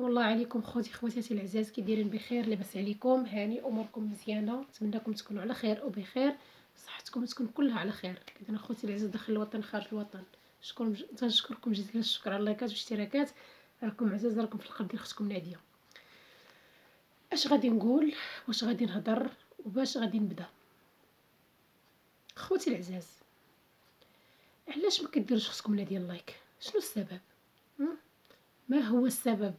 سلام الله عليكم خواتاتي العزاز، كي دايرين بخير؟ لاباس عليكم؟ هاني اموركم مزيانه؟ نتمنىكم تكونوا على خير وبخير، صحتكم تكون كلها على خير. كذا خوتي العزاز داخل الوطن خارج الوطن، تنشكركم جزيل الشكر على اللايكات والاشتراكات. راكم عزاز، راكم في القلب ديال اختكم ناديه. اش غادي نقول، واش غادي نهضر، وباش غادي نبدا؟ خوتي العزاز، علاش ما كديروش اختكم ناديه اللايك؟ شنو السبب؟ ما هو السبب؟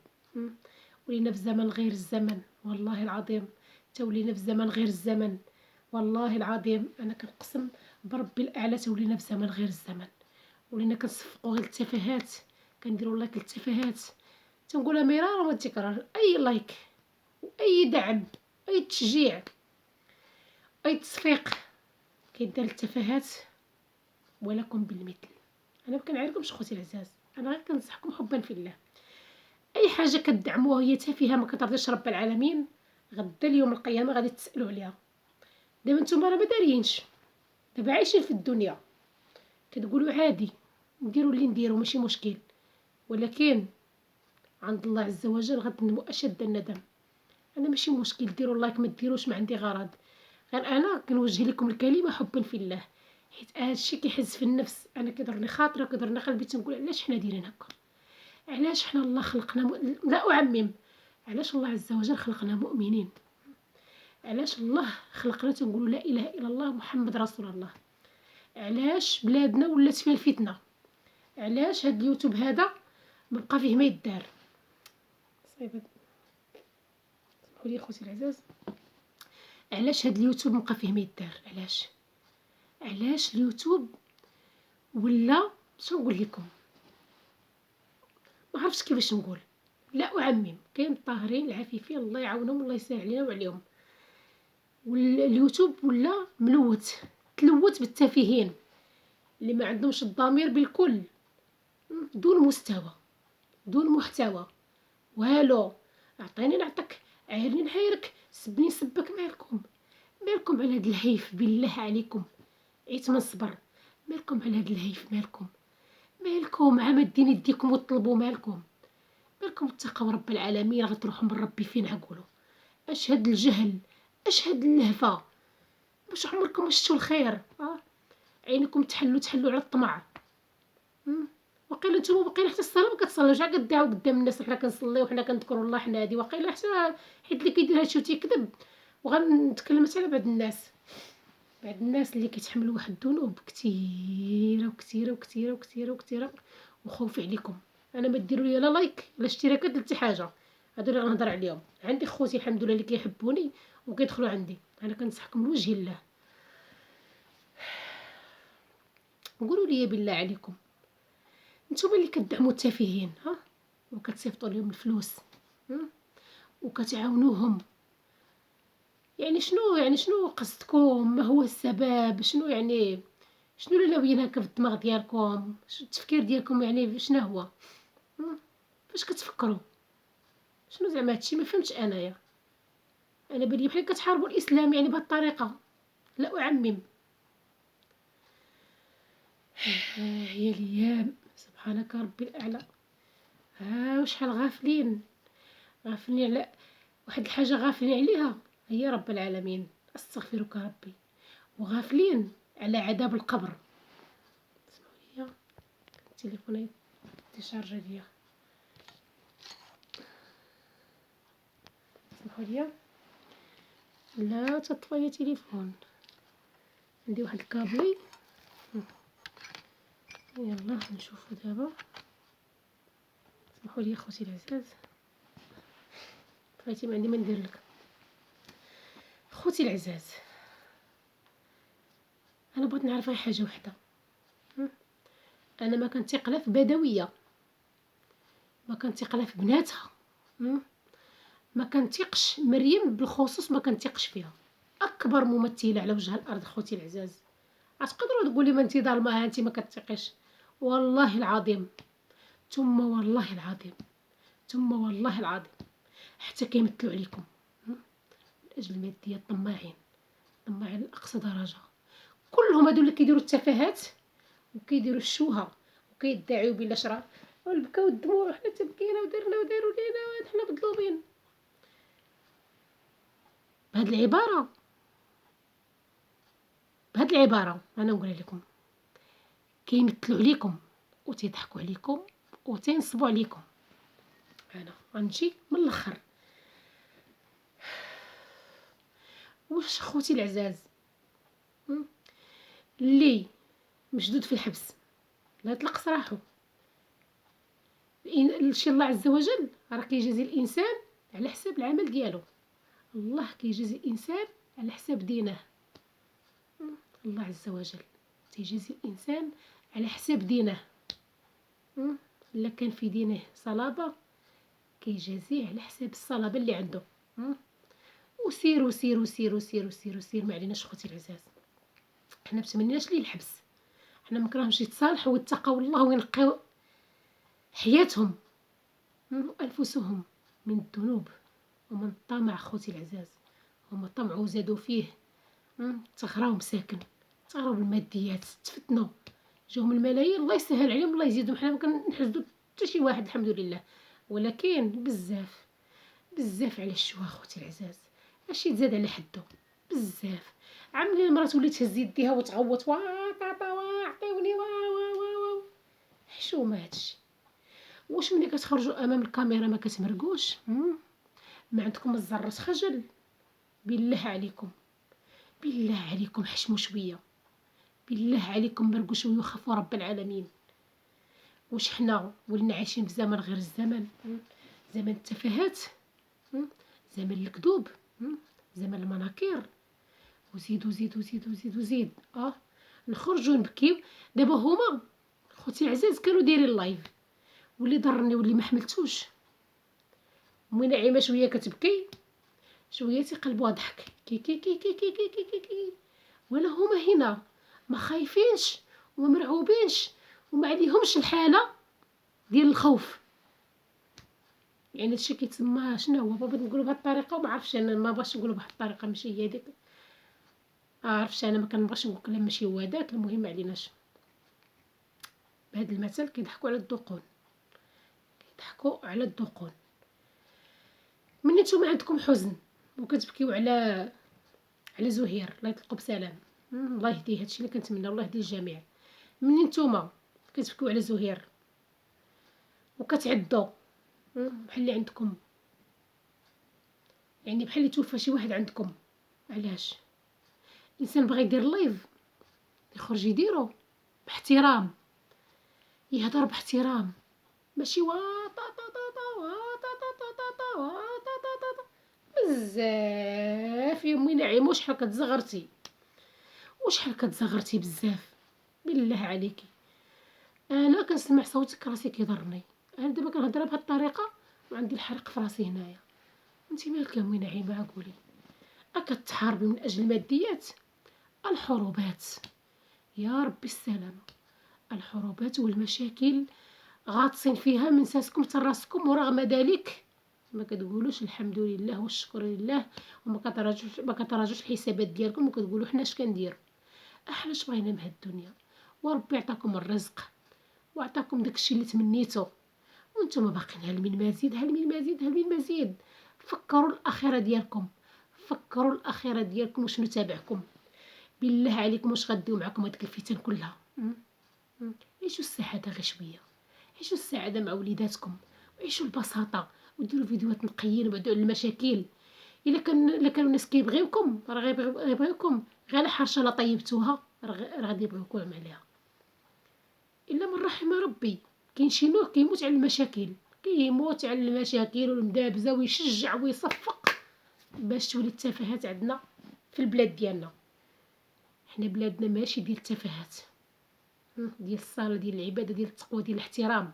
ولينا في زمن غير الزمن، والله العظيم تولينا في زمن غير الزمن. والله العظيم انا كنقسم بربي الاعلى تولينا في زمن غير الزمن. ولينا كنصفقوا غير التفاهات، كنديروا لايك للتفاهات. تنقولها مرارا وتكرار، اي لايك واي دعم، اي تشجيع، اي تصفيق كيدار للتفاهات ولكم بالمثل. انا ما كنعيركمش خوتي العزاز، انا غير كنصحكم حبا في الله. اي حاجه كدعموها هي تافهه ما كترضيش رب العالمين، غدا اليوم القيامه غادي تسالوا عليها. دابا نتوما راه ما دارينش، دابا عايشين في الدنيا كتقولوا عادي نديروا اللي نديروا ماشي مشكل، ولكن عند الله عز وجل غتندموا اشد الندم. انا ماشي مشكل ديروا لايك ما ديروش، ما عندي غرض، غير انا كنوجه لكم الكلمه حبا في الله، حيت هادشي كيحز في النفس. انا كيضرني خاطري وكيضرني قلبي، تنقول علاش حنا دايرين هكا؟ علاش حنا الله خلقنا لا اعمم، علاش الله عز وجل خلقنا مؤمنين؟ علاش الله خلقنا تنقولوا لا اله الا الله محمد رسول الله؟ علاش بلادنا ولات فيها الفتنه؟ علاش هاد اليوتيوب هذا مبقى فيه ما يدار؟ صايبه سمحوا لي خوتي العزاز، علاش هاد اليوتيوب مبقى فيه ما يدار؟ علاش اليوتيوب ولا شنو نقول لكم؟ ما عرفتش كيفاش نقول، لا اعمم. كاين الطاهرين العفيفين الله يعاونهم والله يسهل علينا وعليهم، واليوتيوب ولا ملوت، تلوت بالتافهين اللي ما عندهمش الضمير بالكل، دون مستوى، دون محتوى، والو. اعطيني نعطيك، عايرني نعايرك، سبني نسبك. مالكم على هاد الهيف؟ بالله عليكم عيت من صبر، مالكم على هاد الهيف؟ مالكم عا مادين يديكم وطلبوا؟ مالكم اتقوا رب العالمين، غتروحوا من ربي فين عقولوا؟ اش هاد الجهل، اش هاد اللهفه؟ واش عمركم شفتوا الخير؟ عينكم تحلوا على الطمع. وقيلا نتوما باقيين حتى الصلاه ما كتصليوش، عا كدعوا قدام الناس حنا كنصليو وحنا كنذكروا الله حنا هادي. وقيلا حتى حيت اللي كيدير هادشي وتيكذب. وغنتكلم حتى على بعض الناس اللي كيتحملوا واحد الذنوب كثيره وكثيره وكثيره وكثيره وكثيره، وخوفي عليكم. انا ما ديروا لي لا لايك لا اشتراكات لا حتى حاجه، هادو اللي غنهضر عليهم. عندي خوتي الحمد لله اللي كيحبوني وكيدخلوا عندي، انا كنصحكم لوجه الله. قولوا لي بالله عليكم، نتوما اللي كتدعموا التافهين وكتصيفطوا لهم الفلوس وكتعاونوهم، يعني شنو قصدكم؟ ما هو السبب؟ شنو اللي ناويين هكا في الدماغ ديالكم؟ شنو التفكير ديالكم؟ يعني شنو هو؟ فاش كتفكروا؟ شنو زعما هادشي؟ ما فهمتش انايا. انا بالي بحال كتحاربوا الاسلام يعني بهاد الطريقه، لا اعمم. هي الايام سبحانك ربي الاعلى. وشحال غافلين على واحد الحاجه، غافلين عليها هي رب العالمين، استغفرك ربي. وغافلين على عذاب القبر. اسمعوا لي التليفون تيشارجا ليا، اسمحوا لي. لا تطفي تليفون، عندي واحد الكابلي. يلا نشوفوا دابا. اسمحوا لي خوتي العزاز، بغيتي ما عندي ما ندير لك. خوتي العزاز، انا بغيت نعرف غير حاجه وحده. انا ما كنتيق لا في بدويه، ما كنتيق لا في بناتها، ما كنتيقش مريم بالخصوص، ما كنتيقش فيها. اكبر ممثله على وجه الارض خوتي العزاز. غتقدروا تقولي ما انت ظالمه، انت ما كتثقيش. والله العظيم ثم والله العظيم ثم والله العظيم حتى كيمثلوا عليكم من اجل الماديه. طماعين لاقصى درجه. كلهم هادو اللي كيديروا التفاهات وكيديروا الشوهه وكيدعيو بلا شرا والبكاو الدموع، حنا تبكينا ودرنا وداروا لينا، حنا بهاد العباره بهاد العباره انا نقولها لكم، كيمثلوا عليكم وتيضحكوا عليكم وتينصبوا عليكم. انا غنجي من الاخر. واش خوتي العزاز اللي مشدود في الحبس لا يطلق سراحه، شي الله عز وجل راه كيجازي الانسان على حساب العمل ديالو. الله كيجازي الانسان على حساب دينه. الله عز وجل تيجازي الانسان على حساب دينه. الا كان في دينه صلابه كيجازيه على حساب الصلابه اللي عنده. وسير وسير وسير وسير وسير وسير، ما عليناش خوتي العزاز. حنا متمنيناش ليه الحبس، حنا مكرهمش يتصالحوا ويتقوا الله وينقيو حياتهم وانفسهم من الذنوب ومن الطمع. خوتي العزاز هما طمعوا وزادوا فيه، تغراو مساكن، تغراو بالماديات، تفتنوا، جاهم الملايين، الله يسهل عليهم الله يزيدهم. حنا ما كنحسدوا حتى شي واحد الحمد لله، ولكن بزاف بزاف على الشوا خوتي العزاز، ماشي تزاد على حدو بزاف. عملي المراه تولي تهز يديها وتغوت وا طاطا وا عطيوني وا وا وا وا. حشومه هادشي. واش ملي كتخرجوا امام الكاميرا ما كتمرقوش؟ ما عندكم الذره خجل؟ بالله عليكم، بالله عليكم حشموا شويه، بالله عليكم مرقوا شويه وخافوا رب العالمين. واش حنا ولينا عايشين في زمن غير الزمن؟ زمن التفاهات، زمن الكذوب، زمن المناكير، وزيد وزيد وزيد وزيد وزيد. نخرجوا نبكيو. دابا هما خوتي العزاز كانوا دايرين اللايف، واللي ضرني واللي ما حملتوش، مي نعيمه شويه كتبكي شويه تيقلبوها ضحك كي كي كي كي كي كي كي كي كي. ولا هما هنا ما خايفينش وما مرعوبينش وما عليهمش الحاله ديال الخوف. يعني هادشي كيتسمى شنو هو؟ بغيت نقولوا بهاد الطريقه وما عرفتش، انا ما بغاش نقولوا بهاد الطريقه، ماشي هي ديك، عرفتش انا ما كنبغيش نقول كلام ماشي هو داك. المهم ما عليناش. بهاد المثل كيضحكوا على الدقون، كيضحكوا على الدقون. ملي نتوما عندكم حزن وكتبكيو على زهير الله يطلقو بسلام، الله يهديه، هادشي اللي كنتمنى، الله يهدي الجميع. ملي نتوما كتبكيو على زهير وكتعدوا بحال اللي عندكم، يعني بحال اللي توفى شي واحد عندكم، علاش الانسان بغى يدير لايف يخرج يديرو باحترام، يهضر باحترام، ماشي وا طا طا طا طا وا طا طا طا طا طا وا طا طا طا طا بزاف. يا امي نعيمه وشحال كتزغرتي، وشحال كتزغرتي بزاف، بالله عليكي. انا كنسمع صوتك راسي كيضرني، انا دابا كنهضر بهاد الطريقه وعندي الحرق في راسي هنايا. انت مالك يا امي نعيمه؟ قولي كتحاربي من اجل الماديات؟ الحروبات يا ربي السلامه، الحروبات والمشاكل غاطسين فيها من ساسكم حتى راسكم، ورغم ذلك ما كتقولوش الحمد لله والشكر لله، وما كتراجعوش الحسابات ديالكم وكتقولوا حنا اش كنديروا. احنا بغينا من هاد الدنيا، وربي عطاكم الرزق وعطاكم داكشي اللي تمنيتو، وانتم باقيين هل من مزيد هل من مزيد هل من مزيد. فكروا الاخره ديالكم، فكروا الاخره ديالكم وشنو تابعكم. بالله عليكم واش غديو معكم هذيك الفتن كلها؟ عيشوا السعاده غير شويه، عيشوا السعاده مع وليداتكم، وعيشوا البساطه، وديروا فيديوهات نقيين وبعدوا على المشاكل. الا كانوا الناس كيبغيوكم راه غيبغيوكم غير على حرشه لا طيبتوها راه غادي يبغيوكم عليها، الا من رحم ربي. كاين شي نوع كيموت على المشاكل، كيموت على المشاكل والمدابزه ويشجع ويصفق باش تولي التفاهات عندنا في البلاد ديالنا. حنا بلادنا ماشي ديال التفاهات، ديال الصلاه، ديال العباده، ديال التقوى، ديال الاحترام.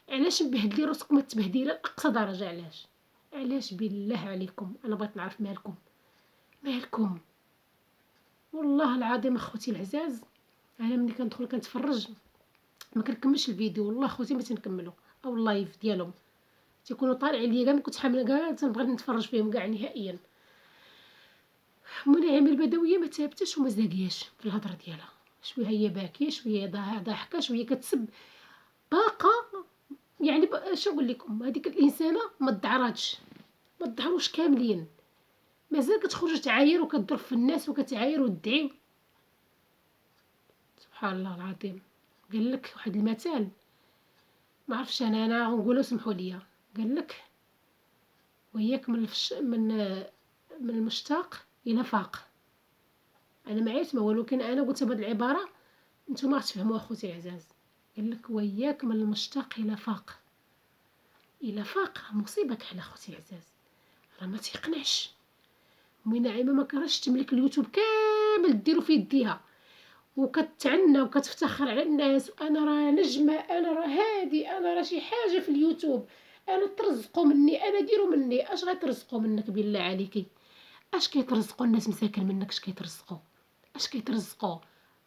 علاش مبهدلين راسكم التبهديله لاقصى درجه؟ علاش بالله عليكم؟ انا بغيت نعرف مالكم. والله العظيم اخوتي العزاز، انا ملي كندخل كنتفرج ما كنكملش الفيديو، والله خوتي ما تنكملو، او اللايف ديالهم تيكونوا طالعين ليا كاع ما كنت حامله كاع تنبغي نتفرج فيهم كاع نهائيا. منعم البدويه ما ثابتش وما زاقياش في الهضره ديالها، شويه هي باكيه شويه ضاحكه شويه كتسب، باقه يعني شنو نقول لكم، هذيك الانسانه ما تدعراتش، ما تظهروش كاملين، مازال كتخرج تعاير وكتضرب في الناس وكتعاير وتدعي. سبحان الله العظيم. قال لك واحد المثال، ما عرفتش انا غنقولو سمحوا لي، قال لك وياك من المشتاق الى فاق. انا ما عرفت ما ولكن انا قلت بهاد العباره نتوما غتفهموا اخوتي العزاز. قال لك وياك من المشتاق الى فاق. الى فاق مصيبه كحله اخوتي العزاز، راه ما تيقنعش. امي نعيمه ما كرهتش تملك اليوتيوب كامل ديرو في يديها وكتعنى وكتفتخر على الناس، انا راه نجمه، انا راه هادي، انا راه شي حاجه في اليوتيوب، انا ترزقوا مني، انا ديروا مني. اش غيترزقوا منك بالله عليكي؟ اش كيترزقوا الناس مساكن منك؟ اش كيترزقوا؟ اش كيترزقوا؟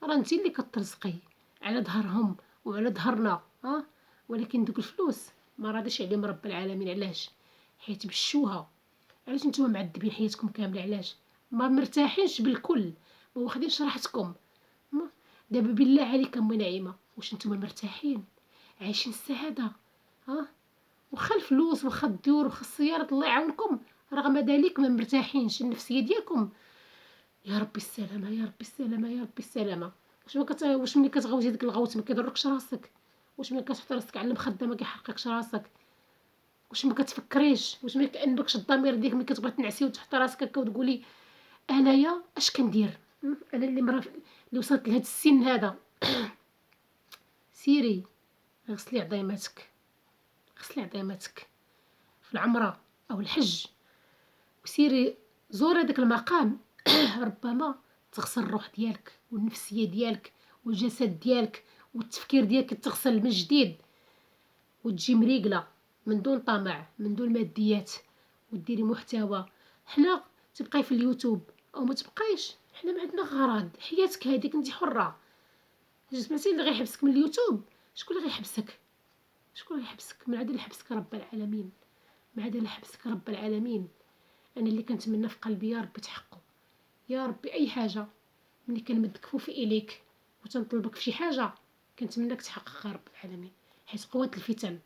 راه انت اللي كترزقي على ظهرهم وعلى ظهرنا. ولكن دوك الفلوس ما راضيش عليهم رب العالمين. علاش؟ حيت بشوها. علاش نتوما معذبين حياتكم كامله؟ علاش ما مرتاحينش بالكل؟ ما واخدينش راحتكم؟ دابا بالله عليك امي نعيمه، واش نتوما مرتاحين عايشين السعاده؟ واخا الفلوس واخا الديور واخا السيارات الله يعاونكم، رغم ذلك ما مرتاحينش النفسيه ديالكم. يا ربي السلامه، يا ربي السلامه، يا ربي السلامه. واش ملي كتغوتي ديك الغوت ما كيضركش راسك؟ واش ملي كتحط راسك على المخده ما كيحرقكش راسك؟ واش ما كتفكريش؟ واش ما كانبكش الضمير ديالك ملي كتبغي تنعسي وتحط راسك هكا وتقولي انايا اش كندير؟ انا اللي مرا اللي وصلت لهاد السن هذا. سيري غسلي عظيماتك، غسلي عظيماتك في العمره او الحج، وسيري زوري هذاك المقام. ربما تغسل الروح ديالك والنفسيه ديالك والجسد ديالك والتفكير ديالك تغسل من جديد، وتجي مريقله من دون طمع، من دون ماديات، وديري محتوى. حنا تبقاي في اليوتيوب او ما تبقايش، حنا ما عندنا غرض. حياتك هذيك انت حره. سمعتي اللي غيحبسك من اليوتيوب؟ شكون اللي غيحبسك؟ شكون اللي غيحبسك؟ من عاد اللي حبسك رب العالمين، من عاد اللي حبسك رب العالمين. انا اللي كنتمنى في قلبي يا ربي تحقق، يا ربي اي حاجه ملي كنمد كفوفي اليك وتنطلبك في شي حاجه كنتمناك تحققها رب العالمين. حيت قوه الفتن،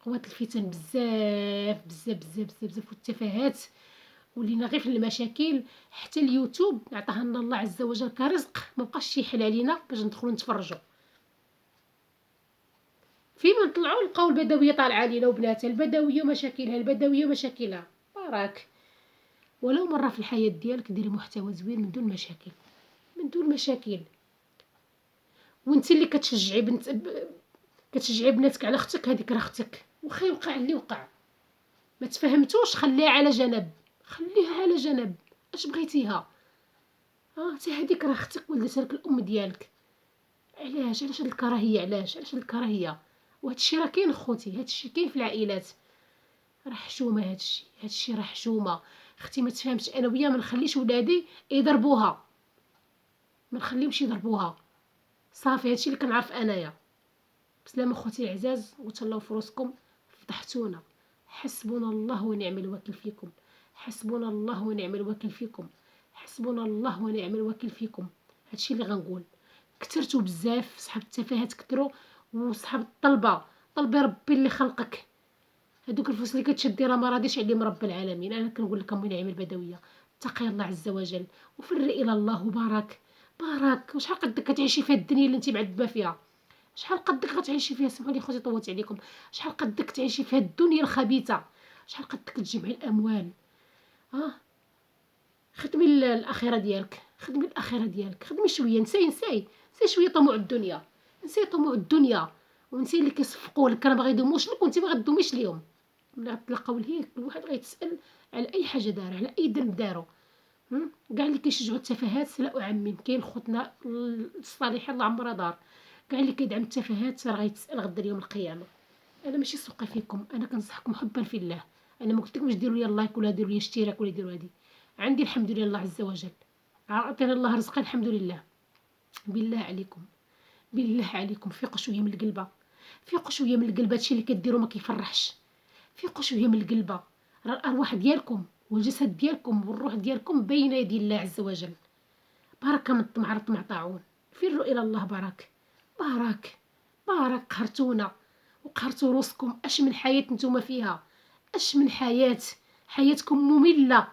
قوه الفتن بزاف بزاف بزاف بزاف بزاف، والتفاهات ولينا غير في المشاكل. حتى اليوتيوب عطاها لنا الله عز وجل كرزق، ما بقاش شي حل علينا باش ندخلوا نتفرجوا. فيما نطلعوا نلقاو البدويه طالعه علينا وبناتها، البدويه ومشاكلها، البدويه ومشاكلها. بارك ولو مره في الحياه ديالك ديري محتوى زوين من دون مشاكل، من دون مشاكل. وانت اللي كتشجعي بناتك على اختك، هذيك راه اختك، وخا يوقع اللي وقع. ما تفهمتوش خليها على جنب، خليها على جنب. اش بغيتيها؟ حتى هذيك راه اختك ولدتها لك الام ديالك. علاش هاد الكراهيه؟ علاش هاد الكراهيه؟ وهذا الشيء راه كاين اخوتي، هذا الشيء كاين في العائلات. راه حشومه هذا الشيء راه حشومه. اختي ما تفهمش انا ويا ما نخليش ولادي يضربوها، ما نخليهمش يضربوها. صافي هذا الشيء اللي كنعرف انايا. بسلام اخوتي العزاز، وتهلاو في روسكم، فضحتونا. حسبنا الله ونعم الوكيل فيكم، حسبنا الله ونعم الوكيل فيكم، حسبنا الله ونعم الوكيل فيكم. هادشي اللي غنقول. كثرتوا بزاف صحاب التفاهات، كثروا، وصحاب الطلبه. طلبي ربي اللي خلقك. هذوك الفلوس اللي كتشدي راه ما راضيش عليهم رب العالمين. انا كنقول لكم من نعم البدويه، اتقي الله عز وجل وفري الى الله وبارك. بارك وشحال قدك كتعيشي في هاد الدنيا اللي انت معذبه فيها؟ شحال قدك غتعيشي فيها؟ سمحوا لي خوتي طولت عليكم. شحال قدك تعيشي في هاد الدنيا الخبيثه؟ شحال قدك تجمعي الاموال؟ خدمي الاخره ديالك، خدمي الاخره ديالك، خدمي شويه. نساي شويه طموع الدنيا، نساي طموع الدنيا، ونساي اللي كيصفقوا لك راه ما غيدوموش لك وانت ما غدوميش ليهم. ملي غتلقاو لهيك كل واحد غيتسال على اي حاجه دار، على اي ذنب دارو. كاع اللي كيشجعوا التفاهات لا اعمم، كاين خوتنا الصالحين الله عمرها دار. كاع اللي كيدعم التفاهات راه غيتسال غدا يوم القيامه. انا ماشي سوقي فيكم، انا كنصحكم حبا في الله. انا ما قلت لكمش ديروا لي لايك ولا ديروا لي اشتراك ولا ديروا هادي. عندي الحمد لله الله عز وجل، عطينا الله رزقي الحمد لله. بالله عليكم، بالله عليكم فيقوا شويه من القلبه، فيقوا شويه من القلبه. هادشي اللي كديروا ما كيفرحش. فيقوا شويه من القلبه. راه الارواح ديالكم والجسد ديالكم والروح ديالكم بين يدي الله عز وجل. بركه من الطمع، طمع طاعون. فروا الى الله. بارك بارك بارك. قهرتونا وقهرتوا روسكم. اش من حياه نتوما فيها؟ اش من حياه؟ حياتكم مملة.